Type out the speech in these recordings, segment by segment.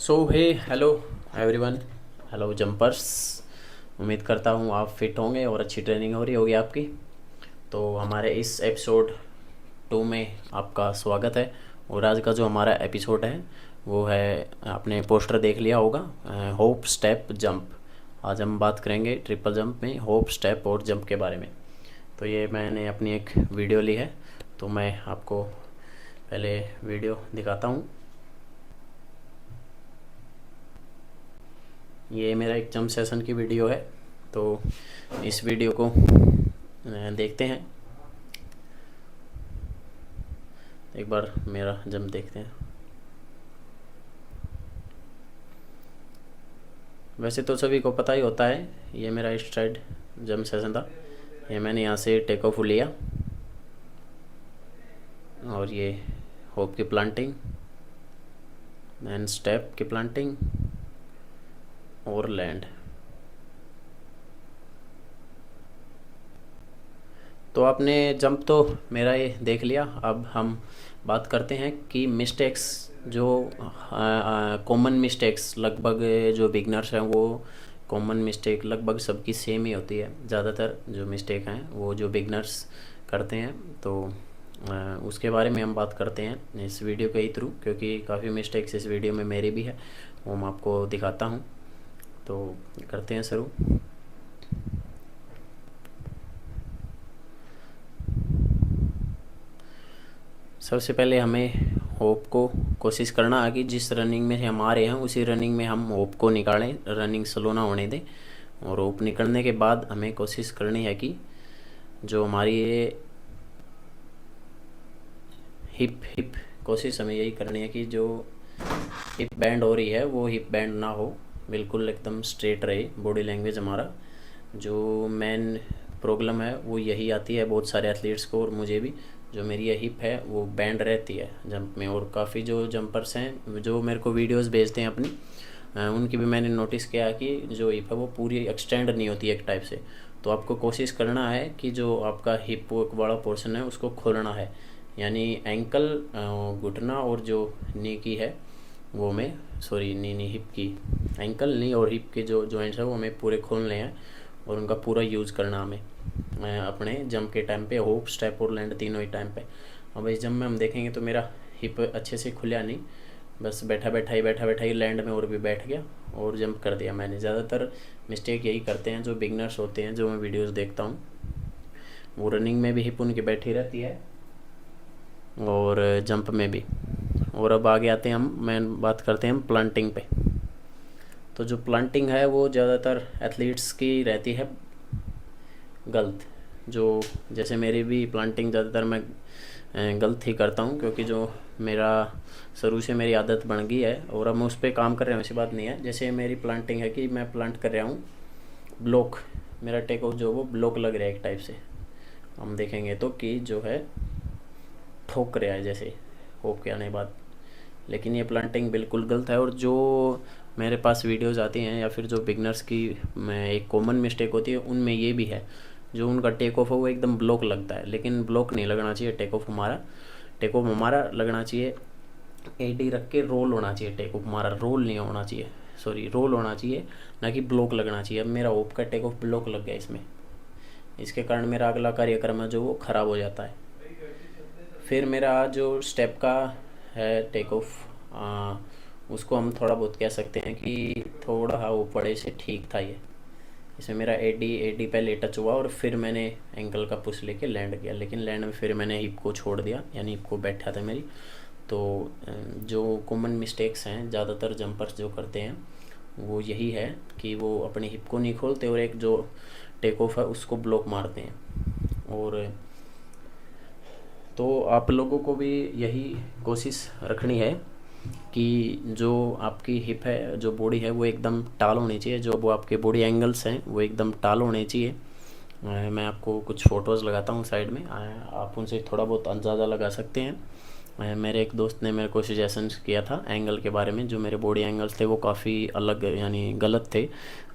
सो हे hello everyone. Hello jumpers. उम्मीद करता हूँ आप फिट होंगे और अच्छी ट्रेनिंग हो रही होगी आपकी। तो हमारे इस एपिसोड 2 में आपका स्वागत है। और आज का जो हमारा एपिसोड है वो है, आपने पोस्टर देख लिया होगा, होप स्टेप जंप। आज हम बात करेंगे ट्रिपल जंप में होप स्टेप और जंप के बारे में। तो ये मैंने अपनी एक वीडियो ली है, तो मैं आपको पहले वीडियो दिखाता हूँ। ये मेरा एक जंप सेशन की वीडियो है, तो इस वीडियो को देखते हैं। एक बार मेरा जंप देखते हैं। वैसे तो सभी को पता ही होता है, ये मेरा स्ट्राइड जंप सेशन था। ये मैंने यहाँ से टेक ऑफ लिया और ये होप की प्लांटिंग, देन स्टेप की प्लांटिंग और लैंड। तो आपने जंप तो मेरा ये देख लिया। अब हम बात करते हैं कि मिस्टेक्स जो कॉमन मिस्टेक्स, लगभग जो बिगनर्स हैं वो कॉमन मिस्टेक लगभग सबकी सेम ही होती है। ज़्यादातर जो मिस्टेक हैं वो जो बिगनर्स करते हैं, तो उसके बारे में हम बात करते हैं इस वीडियो के ही थ्रू, क्योंकि काफ़ी मिस्टेक्स इस वीडियो में मेरी भी है, वो मैं आपको दिखाता हूँ। तो करते हैं शुरू। सबसे पहले हमें होप को कोशिश करना है कि जिस रनिंग में हम आ रहे हैं उसी रनिंग में हम होप को निकालें, रनिंग स्लो ना होने दें। और होप निकलने के बाद हमें कोशिश करनी है कि जो हमारी ये हिप कोशिश हमें यही करनी है कि जो हिप बैंड हो रही है वो हिप बैंड ना हो, बिल्कुल एकदम स्ट्रेट रहे बॉडी लैंग्वेज हमारा। जो मेन प्रॉब्लम है वो यही आती है बहुत सारे एथलीट्स को और मुझे भी, जो मेरी ये हिप है वो बैंड रहती है जंप में। और काफ़ी जो जंपर्स हैं जो मेरे को वीडियोस भेजते हैं अपनी, उनकी भी मैंने नोटिस किया कि जो हिप है वो पूरी एक्सटेंड नहीं होती एक टाइप से। तो आपको कोशिश करना है कि जो आपका हिप वाला पोर्शन है उसको खोलना है, यानी एंकल, घुटना और जो नी की है वो में, सॉरी नी हिप की, एंकल नी और हिप के जो जॉइंट्स है वो हमें पूरे खोलने हैं और उनका पूरा यूज़ करना हमें अपने जंप के टाइम पे, होप स्टेप और लैंड तीनों ही टाइम पे। अब इस जंप में हम देखेंगे तो मेरा हिप अच्छे से खुला नहीं, बस बैठा बैठा ही लैंड में और भी बैठ गया और जंप कर दिया मैंने। ज़्यादातर मिस्टेक यही करते हैं जो बिगनर्स होते हैं, जो मैं वीडियोस देखता हूँ। वो रनिंग में भी हिप उनकी बैठी रहती है और जंप में भी। और अब आगे आते हैं हम, मैं बात करते हैं हम प्लांटिंग पे। तो जो प्लांटिंग है वो ज़्यादातर एथलीट्स की रहती है गलत। जो जैसे मेरी भी प्लांटिंग ज़्यादातर मैं गलत ही करता हूँ, क्योंकि जो मेरा शुरू से मेरी आदत बन गई है और अब मैं उस पर काम कर रहा हूँ, ऐसी बात नहीं है। जैसे मेरी प्लांटिंग है कि मैं प्लांट कर रहा हूँ ब्लॉक, मेरा टेक ऑफ जो वो ब्लॉक लग रहा है एक टाइप से, हम देखेंगे तो कि जो है ठोक रहा है जैसे होप के आने के बाद। लेकिन ये प्लांटिंग बिल्कुल गलत है। और जो मेरे पास वीडियोस आती हैं या फिर जो बिगनर्स की में एक कॉमन मिस्टेक होती है उनमें ये भी है, जो उनका टेक ऑफ है वो एकदम ब्लॉक लगता है, लेकिन ब्लॉक नहीं लगना चाहिए टेक ऑफ हमारा। टेक ऑफ हमारा लगना चाहिए एडी रख के रोल होना चाहिए, टेक ऑफ हमारा रोल नहीं होना चाहिए, सॉरी रोल होना चाहिए, ना कि ब्लॉक लगना चाहिए। अब मेरा होप का टेक ऑफ ब्लॉक लग गया इसमें, इसके कारण मेरा अगला कार्यक्रम है जो वो ख़राब हो जाता है। फिर मेरा जो स्टेप का है टेक ऑफ, उसको हम थोड़ा बहुत कह सकते हैं कि थोड़ा ऊपरे से ठीक था ये। इसमें मेरा एडी एडी पहले टच हुआ और फिर मैंने एंकल का पुश लेके लैंड किया, लेकिन लैंड में फिर मैंने हिप को छोड़ दिया, यानी हिप को बैठा था मेरी। तो जो कॉमन मिस्टेक्स हैं ज़्यादातर जंपर्स जो करते हैं वो यही है कि वो अपनी हिप को नहीं खोलते और एक जो टेक ऑफ है उसको ब्लॉक मारते हैं। और तो आप लोगों को भी यही कोशिश रखनी है कि जो आपकी हिप है, जो बॉडी है वो एकदम टाल होनी चाहिए, जो वो आपके बॉडी एंगल्स हैं वो एकदम टाल होने चाहिए। मैं आपको कुछ फ़ोटोज़ लगाता हूँ साइड में, आप उनसे थोड़ा बहुत अंदाज़ा लगा सकते हैं। मेरे एक दोस्त ने मेरे को सजेशन किया था एंगल के बारे में, जो मेरे बॉडी एंगल्स थे वो काफ़ी अलग यानी गलत थे।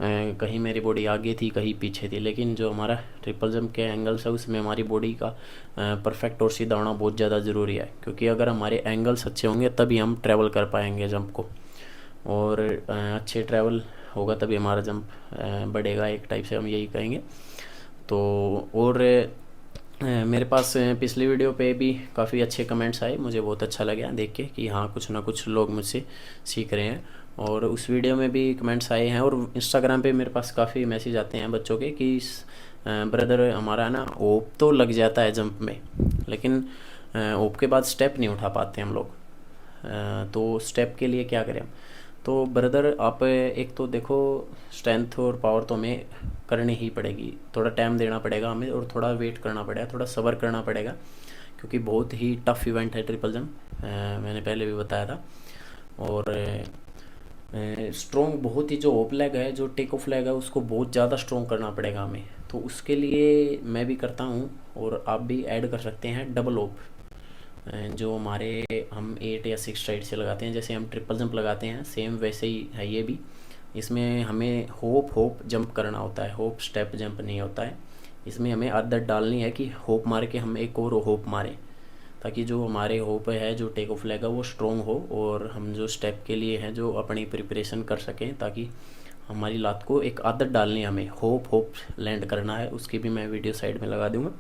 कहीं मेरी बॉडी आगे थी कहीं पीछे थी, लेकिन जो हमारा ट्रिपल जंप के एंगल्स है उसमें हमारी बॉडी का परफेक्ट और सीधा होना बहुत ज़्यादा ज़रूरी है, क्योंकि अगर हमारे एंगल्स अच्छे होंगे तभी हम ट्रैवल कर पाएंगे जंप को। और अच्छे ट्रैवल होगा तभी हमारा जंप बढ़ेगा, एक टाइप से हम यही कहेंगे। तो और मेरे पास पिछली वीडियो पे भी काफ़ी अच्छे कमेंट्स आए, मुझे बहुत अच्छा लगा देख के कि हाँ कुछ ना कुछ लोग मुझसे सीख रहे हैं। और उस वीडियो में भी कमेंट्स आए हैं, और इंस्टाग्राम पे मेरे पास काफ़ी मैसेज आते हैं बच्चों के कि ब्रदर हमारा ना ओप तो लग जाता है जंप में, लेकिन ओप के बाद स्टेप नहीं उठा पाते हम लोग। तो स्टेप के लिए क्या करें हम? तो ब्रदर आप एक तो देखो, स्ट्रेंथ और पावर तो हमें करनी ही पड़ेगी, थोड़ा टाइम देना पड़ेगा हमें और थोड़ा वेट करना पड़ेगा, थोड़ा सब्र करना पड़ेगा, क्योंकि बहुत ही टफ इवेंट है ट्रिपल जंप, मैंने पहले भी बताया था। और स्ट्रॉन्ग बहुत ही, जो ओप लेग है, जो टेक ऑफ लेग है, उसको बहुत ज़्यादा स्ट्रॉन्ग करना पड़ेगा हमें। तो उसके लिए मैं भी करता हूँ और आप भी ऐड कर सकते हैं डबल ओप, जो हमारे हम 8 या 6 साइड से लगाते हैं, जैसे हम ट्रिपल जंप लगाते हैं सेम वैसे ही है ये भी। इसमें हमें होप होप जंप करना होता है, होप स्टेप जंप नहीं होता है। इसमें हमें आदत डालनी है कि होप मार के हम एक और होप मारें, ताकि जो हमारे होप है, जो टेक ऑफ लेगा, वो स्ट्रॉन्ग हो, और हम जो स्टेप के लिए हैं जो अपनी प्रिपरेशन कर सकें, ताकि हमारी लात को एक आदत डालनी है, हमें होप होप लैंड करना है। उसकी भी मैं वीडियो साइड में लगा दूँगा,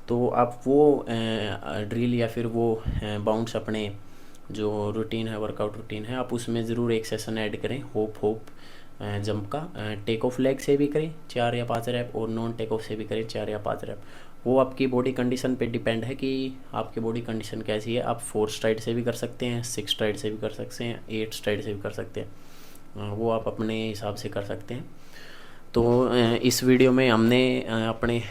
तो आप वो ड्रिल या फिर वो बाउंड्स अपने जो रूटीन है, वर्कआउट रूटीन है, आप उसमें ज़रूर एक सेशन ऐड करें होप होप जंप का। टेक ऑफ लेग से भी करें 4 या 5 रैप, और नॉन टेक ऑफ से भी करें 4 या 5 रैप। वो आपकी बॉडी कंडीशन पे डिपेंड है कि आपकी बॉडी कंडीशन कैसी है। आप 4 स्ट्राइड से भी कर सकते हैं, 6 स्ट्राइड से भी कर सकते हैं, 8 स्ट्राइड से भी कर सकते हैं, वो आप अपने हिसाब से कर सकते हैं। तो इस वीडियो में हमने अपने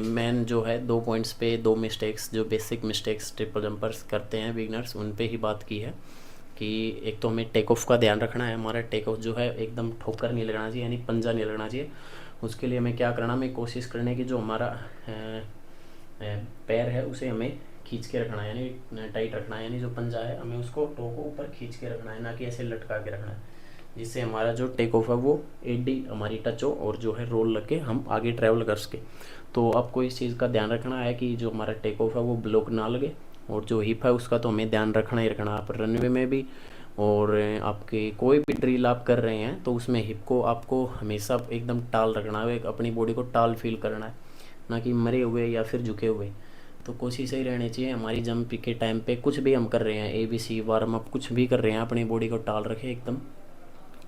मेन जो है 2 पॉइंट्स पे 2 मिस्टेक्स, जो बेसिक मिस्टेक्स ट्रिपल जंपर्स करते हैं बिगनर्स, उन पे ही बात की है। कि एक तो हमें टेक ऑफ का ध्यान रखना है, हमारा टेक ऑफ जो है एकदम ठोकर नहीं लगना चाहिए, यानी पंजा नहीं लगना चाहिए। उसके लिए हमें क्या करना, हमें कोशिश करने की जो हमारा पैर है उसे हमें खींच के रखना है, यानी टाइट रखना है, यानी जो पंजा है हमें उसको टो को ऊपर खींच के रखना है, ना कि ऐसे लटका के रखना है, जिससे हमारा जो टेक ऑफ है वो एडी हमारी टच हो और जो है रोल लग के हम आगे ट्रैवल कर सके। तो आपको इस चीज़ का ध्यान रखना है कि जो हमारा टेक ऑफ है वो ब्लॉक ना लगे, और जो हिप है उसका तो हमें ध्यान रखना ही रखना। आप रनवे में भी और आपके कोई भी ड्रिल आप कर रहे हैं तो उसमें हिप को आपको हमेशा एकदम टाल रखना है, अपनी बॉडी को टाल फील करना है, ना कि मरे हुए या फिर झुके हुए। तो कोशिश यही रहनी चाहिए हमारी जंप के टाइम पे, कुछ भी हम कर रहे हैं, ABC वार्म अप कुछ भी कर रहे हैं, अपनी बॉडी को टाल रखें एकदम,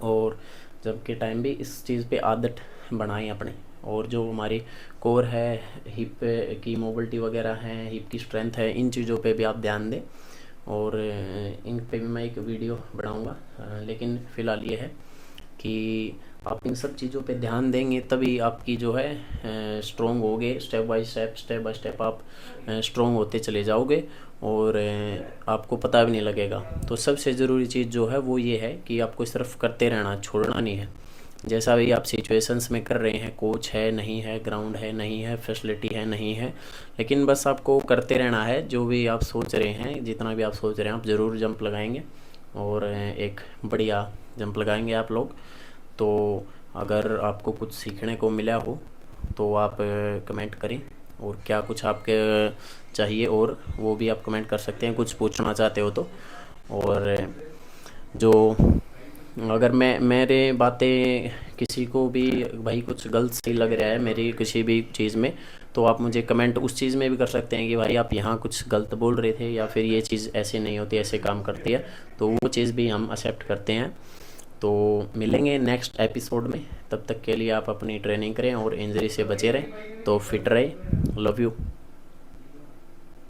और जब के टाइम भी इस चीज़ पे आदत बनाएं अपने। और जो हमारी कोर है, हिप की मोबिलिटी वगैरह है, हिप की स्ट्रेंथ है, इन चीज़ों पे भी आप ध्यान दें, और इन पे भी मैं एक वीडियो बनाऊंगा। लेकिन फ़िलहाल ये है कि आप इन सब चीज़ों पे ध्यान देंगे तभी आपकी जो है स्ट्रॉन्ग होगे, स्टेप बाय स्टेप आप स्ट्रॉन्ग होते चले जाओगे, और आपको पता भी नहीं लगेगा। तो सबसे ज़रूरी चीज़ जो है वो ये है कि आपको सिर्फ करते रहना, छोड़ना नहीं है। जैसा भी आप सिचुएशंस में कर रहे हैं, कोच है नहीं है, ग्राउंड है नहीं है, फैसिलिटी है नहीं है, लेकिन बस आपको करते रहना है। जो भी आप सोच रहे हैं, जितना भी आप सोच रहे हैं, आप ज़रूर जंप लगाएंगे, और एक बढ़िया जंप लगाएंगे आप लोग। तो अगर आपको कुछ सीखने को मिला हो तो आप कमेंट करें, और क्या कुछ आपके चाहिए और वो भी आप कमेंट कर सकते हैं, कुछ पूछना चाहते हो तो। और जो अगर मैं मेरे बातें किसी को भी भाई कुछ गलत सही लग रहा है मेरी किसी भी चीज़ में, तो आप मुझे कमेंट उस चीज़ में भी कर सकते हैं कि भाई आप यहाँ कुछ गलत बोल रहे थे, या फिर ये चीज़ ऐसे नहीं होती, ऐसे काम करती है, तो वो चीज़ भी हम एक्सेप्ट करते हैं। तो मिलेंगे नेक्स्ट एपिसोड में, तब तक के लिए आप अपनी ट्रेनिंग करें और इंजरी से बचे रहें, तो फिट रहे। Love you.